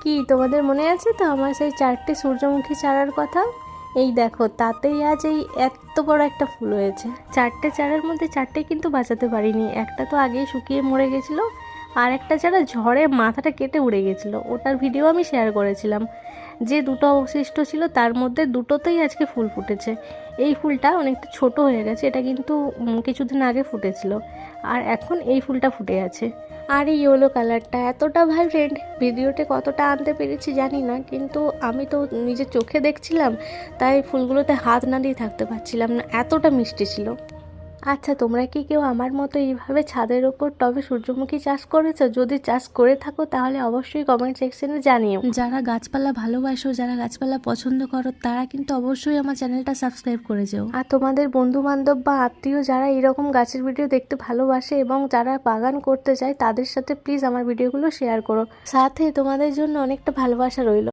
কি তোমাদের মনে আছে তো আমার সেই 4টে সূর্যমুখী চারার কথা? এই দেখো, তাতেই আজ এই এত বড় একটা ফুল হয়েছে। 4টে চারার মধ্যে 4টে কিন্তু বাঁচাতে পারিনি, একটা তো আগেই শুকিয়ে মরে গেছিলো, আর একটা চারা ঝড়ে মাথাটা কেটে উড়ে গেছিলো, ওটার ভিডিও আমি শেয়ার করেছিলাম। যে দুটো অবশিষ্ট ছিল তার মধ্যে দুটোতেই আজকে ফুল ফুটেছে। এই ফুলটা অনেকটা ছোট হয়ে গেছে, এটা কিন্তু কিছুদিন আগে ফুটেছিল, আর এখন এই ফুলটা ফুটে আছে। আর এই ইয়েলো কালারটা এতটা ভাইব্রেন্ট, ভিডিওতে কতটা আনতে পেরেছি জানি না, কিন্তু আমি তো নিজের চোখে দেখছিলাম, তাই ফুলগুলোতে হাত না দিয়ে থাকতে পারছিলাম না, এতটা মিষ্টি ছিল। আচ্ছা, তোমরা কি কেউ আমার মতো এইভাবে ছাদের ওপর টবে সূর্যমুখী চাষ করেছো? যদি চাষ করে থাকো তাহলে অবশ্যই কমেন্ট সেকশনে জানিও। যারা গাছপালা ভালোবাসো, যারা গাছপালা পছন্দ করো, তারা কিন্তু অবশ্যই আমার চ্যানেলটা সাবস্ক্রাইব করে যেও। আর তোমাদের বন্ধু বান্ধব বা আত্মীয় যারা এরকম গাছের ভিডিও দেখতে ভালোবাসে এবং যারা বাগান করতে চায়, তাদের সাথে প্লিজ আমার ভিডিওগুলো শেয়ার করো। সাথে তোমাদের জন্য অনেকটা ভালোবাসা রইল।